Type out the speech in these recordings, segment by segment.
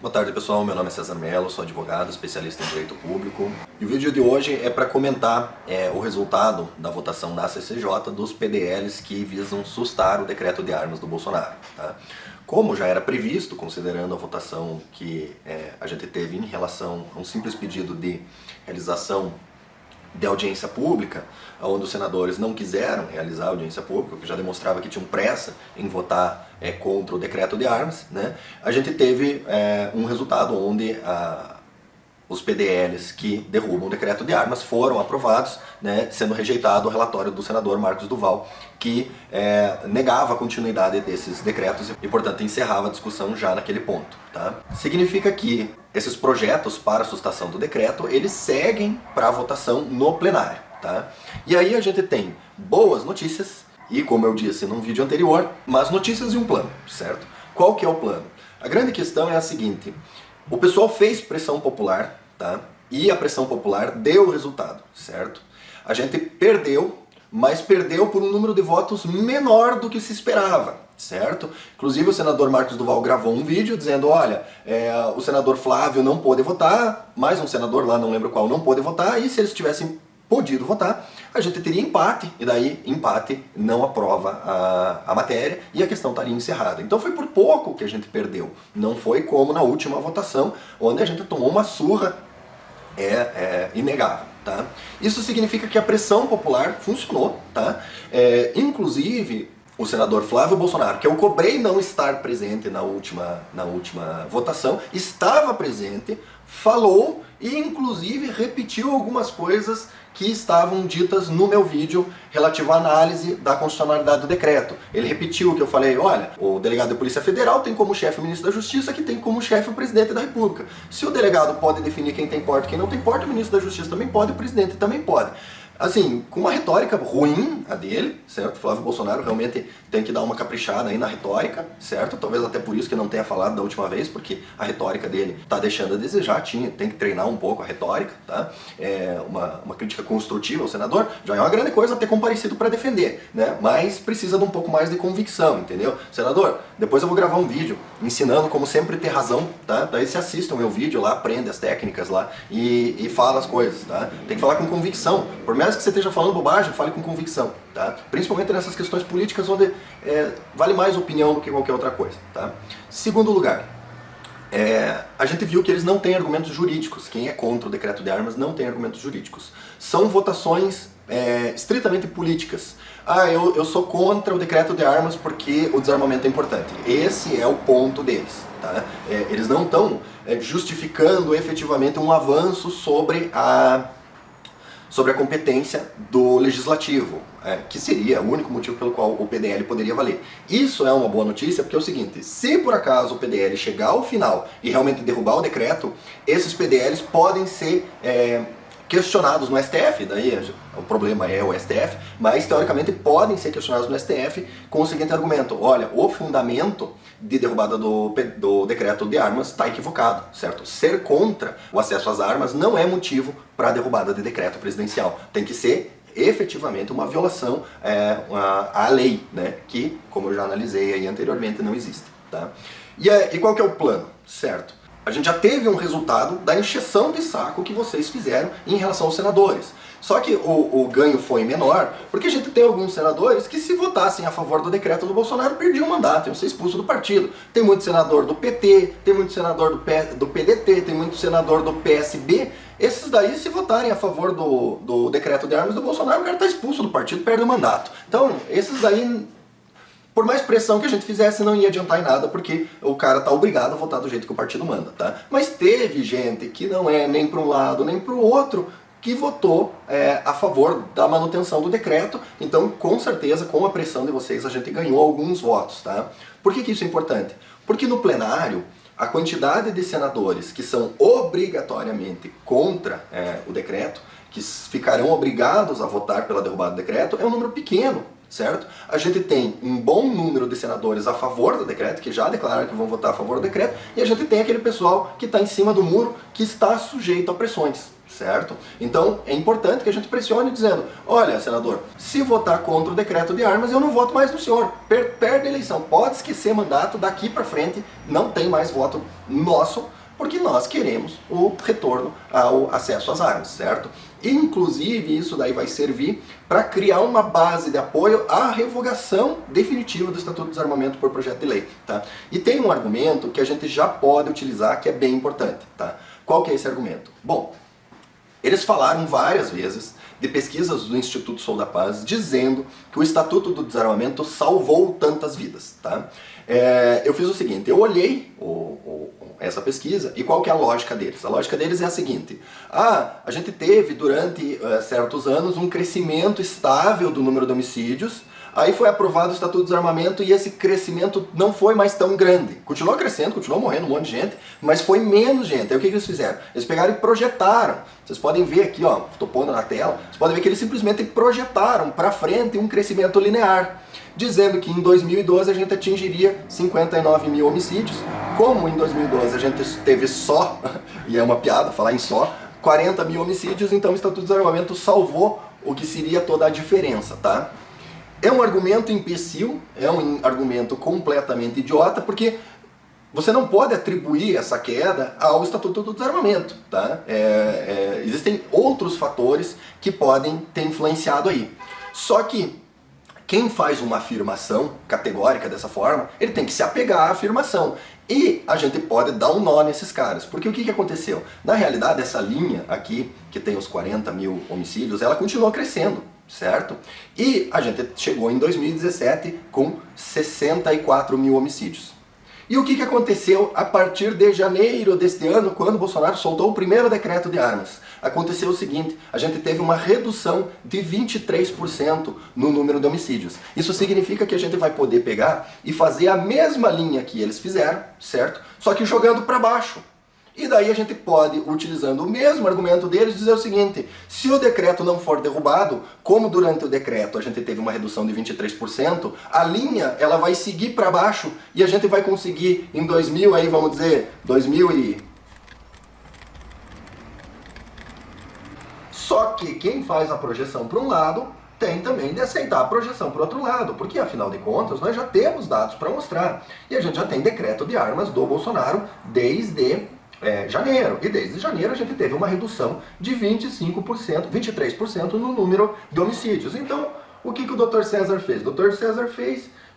Boa tarde, pessoal. Meu nome é César Mello, sou advogado, especialista em direito público. E o vídeo de hoje é para comentar o resultado da votação da CCJ dos PDLs que visam sustar o decreto de armas do Bolsonaro. Tá? Como já era previsto, considerando a votação que a gente teve em relação a um simples pedido de realização de audiência pública, onde os senadores não quiseram realizar a audiência pública, o que já demonstrava que tinham pressa em votar contra o decreto de armas, né? A gente teve um resultado onde os PDLs que derrubam o decreto de armas foram aprovados, né, sendo rejeitado o relatório do senador Marcos Duval, que negava a continuidade desses decretos e, portanto, encerrava a discussão já naquele ponto. Tá? Significa que esses projetos para a sustação do decreto, eles seguem para a votação no plenário. Tá? E aí a gente tem boas notícias e, como eu disse num vídeo anterior, más notícias e um plano, certo? Qual que é o plano? A grande questão é a seguinte: o pessoal fez pressão popular, tá? E a pressão popular deu resultado, certo? A gente perdeu, mas perdeu por um número de votos menor do que se esperava, certo? Inclusive o senador Marcos Duval gravou um vídeo dizendo, olha, o senador Flávio não pôde votar, mais um senador lá, não lembro qual, não pôde votar, e se eles tivessem podido votar, a gente teria empate, e daí empate não aprova a matéria e a questão estaria encerrada. Então foi por pouco que a gente perdeu, não foi como na última votação, onde a gente tomou uma surra inegável. Tá? Isso significa que a pressão popular funcionou, tá? Inclusive o senador Flávio Bolsonaro, que eu cobrei não estar presente na última votação, estava presente, falou e inclusive repetiu algumas coisas que estavam ditas no meu vídeo relativo à análise da constitucionalidade do decreto. Ele repetiu o que eu falei, olha, o delegado de Polícia Federal tem como chefe o ministro da Justiça, que tem como chefe o presidente da República. Se o delegado pode definir quem tem porte e quem não tem porte, o ministro da Justiça também pode, o presidente também pode. Assim, com uma retórica ruim, a dele, certo? Flávio Bolsonaro realmente tem que dar uma caprichada aí na retórica, certo? Talvez até por isso que não tenha falado da última vez, porque a retórica dele tá deixando a desejar, tem que treinar um pouco a retórica, tá? Uma crítica construtiva ao senador, já é uma grande coisa ter comparecido para defender, né? Mas precisa de um pouco mais de convicção, entendeu? Senador, depois eu vou gravar um vídeo ensinando como sempre ter razão, tá? Daí você assiste o meu vídeo lá, aprende as técnicas lá e fala as coisas, tá? Tem que falar com convicção, por menos que você esteja falando bobagem, fale com convicção, tá? Principalmente nessas questões políticas onde vale mais opinião do que qualquer outra coisa, tá? Segundo lugar, a gente viu que eles não têm argumentos jurídicos. Quem é contra o decreto de armas não tem argumentos jurídicos. São votações estritamente políticas. Eu sou contra o decreto de armas porque o desarmamento é importante. Esse é o ponto deles, tá? Eles não estão justificando efetivamente um avanço sobre a competência do legislativo, que seria o único motivo pelo qual o PDL poderia valer. Isso é uma boa notícia porque é o seguinte, se por acaso o PDL chegar ao final e realmente derrubar o decreto, esses PDLs podem ser questionados no STF, daí o problema é o STF, mas teoricamente podem ser questionados no STF com o seguinte argumento, olha, o fundamento de derrubada do decreto de armas está equivocado, certo? Ser contra o acesso às armas não é motivo para a derrubada de decreto presidencial, tem que ser efetivamente uma violação à lei, né? Que, como eu já analisei aí anteriormente, não existe. Tá? E qual que é o plano? Certo? A gente já teve um resultado da encheção de saco que vocês fizeram em relação aos senadores. Só que o ganho foi menor, porque a gente tem alguns senadores que se votassem a favor do decreto do Bolsonaro, perdiam o mandato, iam ser expulsos do partido. Tem muito senador do PT, tem muito senador do PDT, tem muito senador do PSB. Esses daí, se votarem a favor do decreto de armas do Bolsonaro, o cara está expulso do partido, perde o mandato. Então, esses daí, por mais pressão que a gente fizesse, não ia adiantar em nada, porque o cara tá obrigado a votar do jeito que o partido manda, tá? Mas teve gente que não é nem para um lado nem para o outro, que votou a favor da manutenção do decreto, então com certeza com a pressão de vocês a gente ganhou alguns votos, tá? Por que isso é importante? Porque no plenário a quantidade de senadores que são obrigatoriamente contra o decreto, que ficarão obrigados a votar pela derrubada do decreto, é um número pequeno, certo? A gente tem um bom número de senadores a favor do decreto, que já declararam que vão votar a favor do decreto, e a gente tem aquele pessoal que está em cima do muro, que está sujeito a pressões, certo? Então é importante que a gente pressione dizendo, olha, senador, se votar contra o decreto de armas, eu não voto mais no senhor, perde a eleição, pode esquecer mandato, daqui para frente não tem mais voto nosso, porque nós queremos o retorno ao acesso às armas, certo? Inclusive, isso daí vai servir para criar uma base de apoio à revogação definitiva do Estatuto do Desarmamento por projeto de lei, tá? E tem um argumento que a gente já pode utilizar que é bem importante, tá? Qual que é esse argumento? Bom, eles falaram várias vezes de pesquisas do Instituto Sou da Paz dizendo que o Estatuto do Desarmamento salvou tantas vidas, tá? Eu fiz o seguinte, eu olhei essa pesquisa e qual que é a lógica deles? A lógica deles é a seguinte, a gente teve durante certos anos um crescimento estável do número de homicídios, aí foi aprovado o Estatuto do Desarmamento e esse crescimento não foi mais tão grande. Continuou crescendo, continuou morrendo um monte de gente, mas foi menos gente. Aí o que eles fizeram? Eles pegaram e projetaram. Vocês podem ver aqui, ó, estou pondo na tela, vocês podem ver que eles simplesmente projetaram para frente um crescimento linear, dizendo que em 2012 a gente atingiria 59 mil homicídios, como em 2012 a gente teve só, e é uma piada falar em só, 40 mil homicídios, então o Estatuto do Desarmamento salvou o que seria toda a diferença, tá? É um argumento imbecil, é um argumento completamente idiota, porque você não pode atribuir essa queda ao Estatuto do Desarmamento, tá? Existem outros fatores que podem ter influenciado aí. Só que quem faz uma afirmação categórica dessa forma, ele tem que se apegar à afirmação. E a gente pode dar um nó nesses caras. Porque o que aconteceu? Na realidade, essa linha aqui, que tem os 40 mil homicídios, ela continuou crescendo, certo? E a gente chegou em 2017 com 64 mil homicídios. E o que aconteceu a partir de janeiro deste ano, quando Bolsonaro soltou o primeiro decreto de armas? Aconteceu o seguinte, a gente teve uma redução de 23% no número de homicídios. Isso significa que a gente vai poder pegar e fazer a mesma linha que eles fizeram, certo? Só que jogando para baixo. E daí a gente pode, utilizando o mesmo argumento deles, dizer o seguinte, se o decreto não for derrubado, como durante o decreto a gente teve uma redução de 23%, a linha ela vai seguir para baixo e a gente vai conseguir em 2000, aí vamos dizer, 2000 e... Só que quem faz a projeção para um lado tem também de aceitar a projeção para o outro lado, porque afinal de contas nós já temos dados para mostrar. E a gente já tem decreto de armas do Bolsonaro desde janeiro. E desde janeiro a gente teve uma redução de 25%, 23% no número de homicídios. Então, o que o Dr. César fez? O Dr. César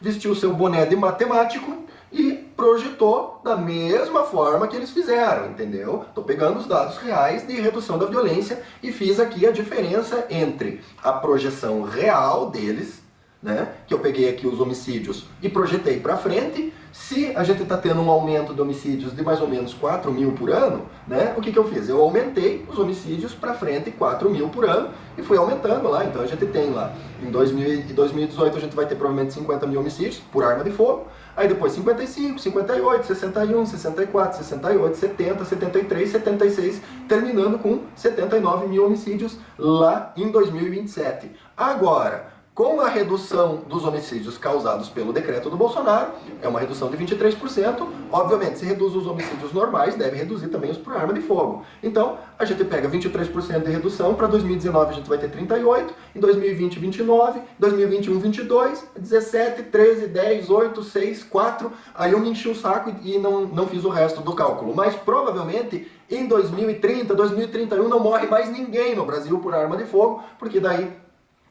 vestiu seu boné de matemático e projetou da mesma forma que eles fizeram, entendeu? Estou pegando os dados reais de redução da violência e fiz aqui a diferença entre a projeção real deles, né, que eu peguei aqui os homicídios e projetei para frente. Se a gente está tendo um aumento de homicídios de mais ou menos 4 mil por ano, né, o que eu fiz? Eu aumentei os homicídios para frente 4 mil por ano e fui aumentando lá. Então a gente tem lá, em 2018 a gente vai ter provavelmente 50 mil homicídios por arma de fogo, aí depois 55, 58, 61, 64, 68, 70, 73, 76, terminando com 79 mil homicídios lá em 2027. Agora, com a redução dos homicídios causados pelo decreto do Bolsonaro, é uma redução de 23%, obviamente se reduz os homicídios normais, deve reduzir também os por arma de fogo. Então, a gente pega 23% de redução, para 2019 a gente vai ter 38%, em 2020 29%, 2021 22%, 17%, 13%, 10%, 8%, 6%, 4%, aí eu me enchi o saco e não fiz o resto do cálculo. Mas provavelmente em 2030, 2031 não morre mais ninguém no Brasil por arma de fogo, porque daí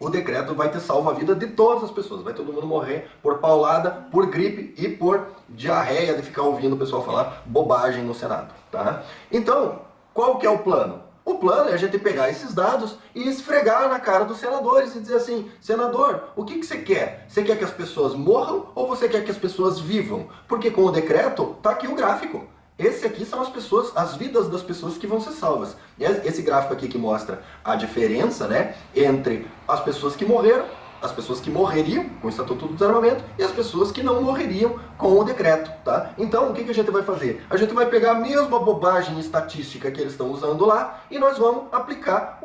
o decreto vai ter salvo a vida de todas as pessoas. Vai todo mundo morrer por paulada, por gripe e por diarreia de ficar ouvindo o pessoal falar bobagem no Senado, tá? Então, qual que é o plano? O plano é a gente pegar esses dados e esfregar na cara dos senadores e dizer assim, senador, o que você quer? Você quer que as pessoas morram ou você quer que as pessoas vivam? Porque com o decreto, tá aqui o gráfico. Esse aqui são as pessoas, as vidas das pessoas que vão ser salvas. Esse gráfico aqui que mostra a diferença, né, entre as pessoas que morreram as pessoas que morreriam com o Estatuto do Desarmamento e as pessoas que não morreriam com o decreto, tá? Então, o que a gente vai fazer? A gente vai pegar a mesma bobagem estatística que eles estão usando lá e nós vamos aplicar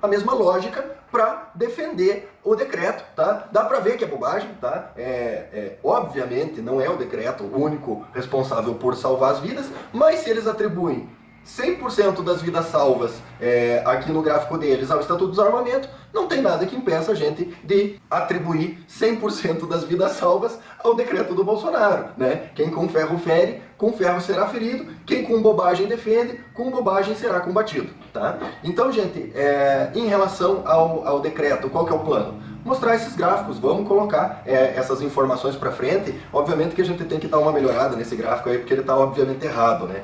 a mesma lógica para defender o decreto, tá? Dá para ver que é bobagem, tá? Obviamente não é o decreto o único responsável por salvar as vidas, mas se eles atribuem 100% das vidas salvas aqui no gráfico deles ao Estatuto do Desarmamento, não tem nada que impeça a gente de atribuir 100% das vidas salvas ao decreto do Bolsonaro, né? Quem com ferro fere, com ferro será ferido, quem com bobagem defende, com bobagem será combatido, tá? Então, gente, em relação ao decreto, qual que é o plano? Mostrar esses gráficos, vamos colocar essas informações para frente. Obviamente que a gente tem que dar uma melhorada nesse gráfico aí, porque ele está obviamente errado, né?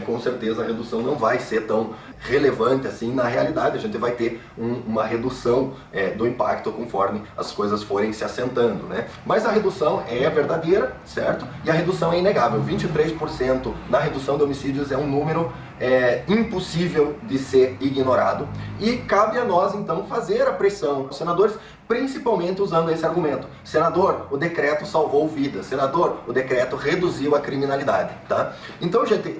Com certeza a redução não vai ser tão relevante assim. Na realidade, a gente vai ter uma redução do impacto conforme as coisas forem se assentando, né? Mas a redução é verdadeira, certo? E a redução é inegável. 23% na redução de homicídios é um número impossível de ser ignorado. E cabe a nós, então, fazer a pressão aos senadores, principalmente usando esse argumento. Senador, o decreto salvou vidas. Senador, o decreto reduziu a criminalidade, tá? Então, gente,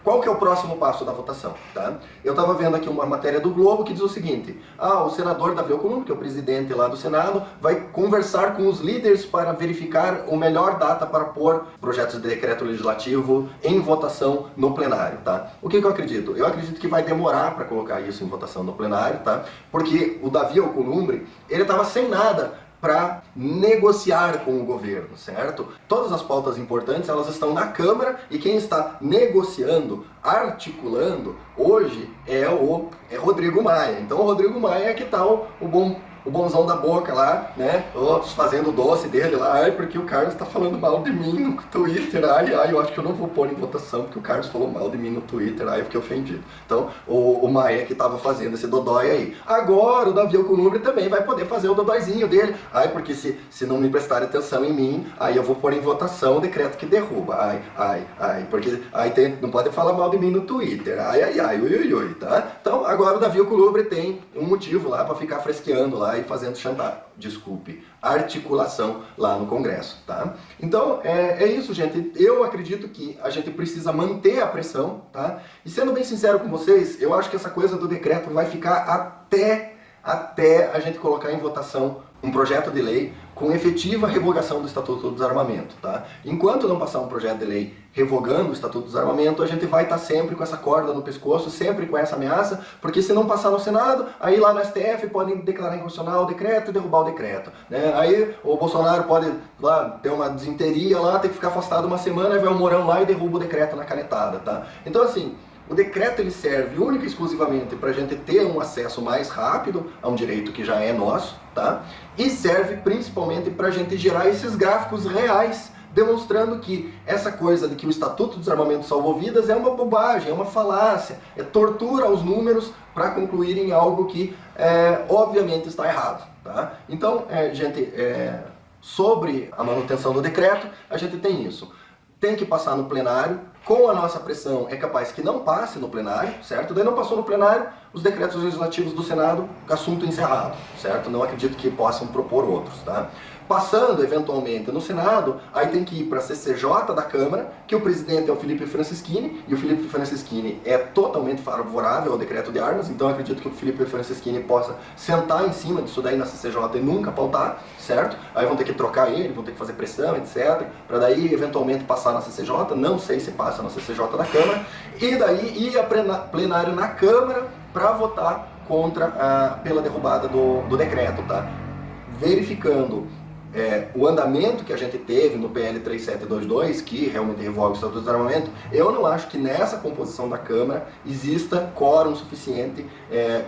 qual que é o próximo passo da votação, tá? Eu estava vendo aqui uma matéria do Globo que diz o seguinte: o senador Davi Alcolumbre, que é o presidente lá do Senado, vai conversar com os líderes para verificar a melhor data para pôr projetos de decreto legislativo em votação no plenário, tá? O que eu acredito? Eu acredito que vai demorar para colocar isso em votação no plenário, tá? Porque o Davi Alcolumbre, ele estava sem nada para negociar com o governo, certo? Todas as pautas importantes, elas estão na Câmara e quem está negociando, articulando, hoje é Rodrigo Maia. Então o Rodrigo Maia é que tá o bonzão da boca lá, né? Fazendo o doce dele lá, porque o Carlos tá falando mal de mim no Twitter, eu acho que eu não vou pôr em votação, porque o Carlos falou mal de mim no Twitter, eu fiquei ofendido. Então, o Maia que tava fazendo esse dodói aí. Agora o Davi Alcolumbre também vai poder fazer o dodóizinho dele, porque se não me prestarem atenção em mim, aí eu vou pôr em votação o decreto que derruba, porque não pode falar mal de mim no Twitter, ui, tá? Então, agora o Davi Alcolumbre tem um motivo lá para ficar fresqueando lá e fazendo articulação lá no Congresso, tá? Então, é isso, gente. Eu acredito que a gente precisa manter a pressão, tá? E sendo bem sincero com vocês, eu acho que essa coisa do decreto vai ficar até a gente colocar em votação um projeto de lei com efetiva revogação do Estatuto do Desarmamento, tá? Enquanto não passar um projeto de lei revogando o Estatuto do Desarmamento, a gente vai estar sempre com essa corda no pescoço, sempre com essa ameaça, porque se não passar no Senado, aí lá no STF podem declarar inconstitucional o decreto e derrubar o decreto, né? Aí o Bolsonaro pode lá ter uma desinteria lá, ter que ficar afastado uma semana, aí vai o Mourão lá e derruba o decreto na canetada, tá? Então assim, o decreto ele serve única e exclusivamente para a gente ter um acesso mais rápido a um direito que já é nosso, tá? E serve principalmente para a gente gerar esses gráficos reais, demonstrando que essa coisa de que o Estatuto do Desarmamento salvou vidas é uma bobagem, é uma falácia, é tortura aos números para concluírem algo que obviamente está errado, tá? Então, gente, sobre a manutenção do decreto, a gente tem isso. Tem que passar no plenário, com a nossa pressão é capaz que não passe no plenário, certo? Daí não passou no plenário, os decretos legislativos do Senado, assunto encerrado, certo? Não acredito que possam propor outros, tá? Passando, eventualmente, no Senado, aí tem que ir para a CCJ da Câmara, que o presidente é o Felipe Francischini, e o Felipe Francischini é totalmente favorável ao decreto de armas, então eu acredito que o Felipe Francischini possa sentar em cima disso daí na CCJ e nunca pautar, certo? Aí vão ter que trocar ele, vão ter que fazer pressão, etc., para daí, eventualmente, passar na CCJ, não sei se passa na CCJ da Câmara, e daí ir a plenário na Câmara para votar pela derrubada do decreto, tá? Verificando o andamento que a gente teve no PL 3722, que realmente revoga o Estatuto do Desarmamento, eu não acho que nessa composição da Câmara exista quórum suficiente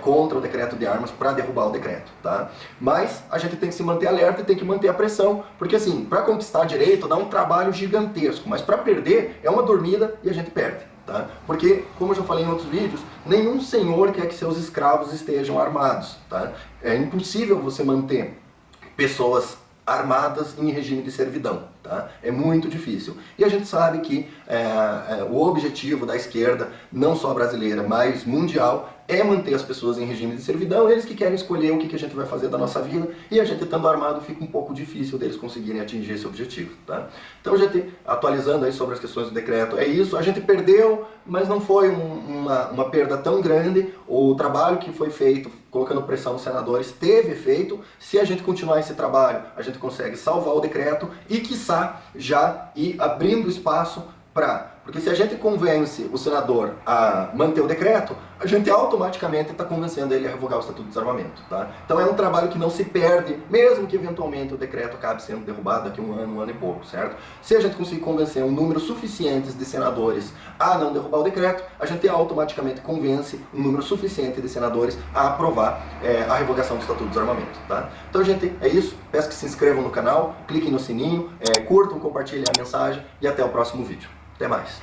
contra o decreto de armas para derrubar o decreto, tá? Mas a gente tem que se manter alerta e tem que manter a pressão, porque assim, para conquistar direito dá um trabalho gigantesco, mas para perder é uma dormida e a gente perde, tá? Porque, como eu já falei em outros vídeos, nenhum senhor quer que seus escravos estejam armados, tá? É impossível você manter pessoas armadas em regime de servidão, tá? É muito difícil. E a gente sabe que o objetivo da esquerda, não só brasileira, mas mundial, é manter as pessoas em regime de servidão, eles que querem escolher o que a gente vai fazer da nossa vida, e a gente estando armado fica um pouco difícil deles conseguirem atingir esse objetivo, tá? Então a gente, atualizando aí sobre as questões do decreto, é isso, a gente perdeu, mas não foi uma perda tão grande, o trabalho que foi feito, colocando pressão nos senadores, teve efeito. Se a gente continuar esse trabalho, a gente consegue salvar o decreto e, quiçá, já ir abrindo espaço para... Porque se a gente convence o senador a manter o decreto, a gente automaticamente está convencendo ele a revogar o Estatuto de Desarmamento, tá? Então é um trabalho que não se perde, mesmo que eventualmente o decreto acabe sendo derrubado daqui a um ano e pouco, certo? Se a gente conseguir convencer um número suficiente de senadores a não derrubar o decreto, a gente automaticamente convence um número suficiente de senadores a aprovar a revogação do Estatuto de Desarmamento, tá? Então, gente, é isso. Peço que se inscrevam no canal, cliquem no sininho, curtam, compartilhem a mensagem e até o próximo vídeo. Até mais.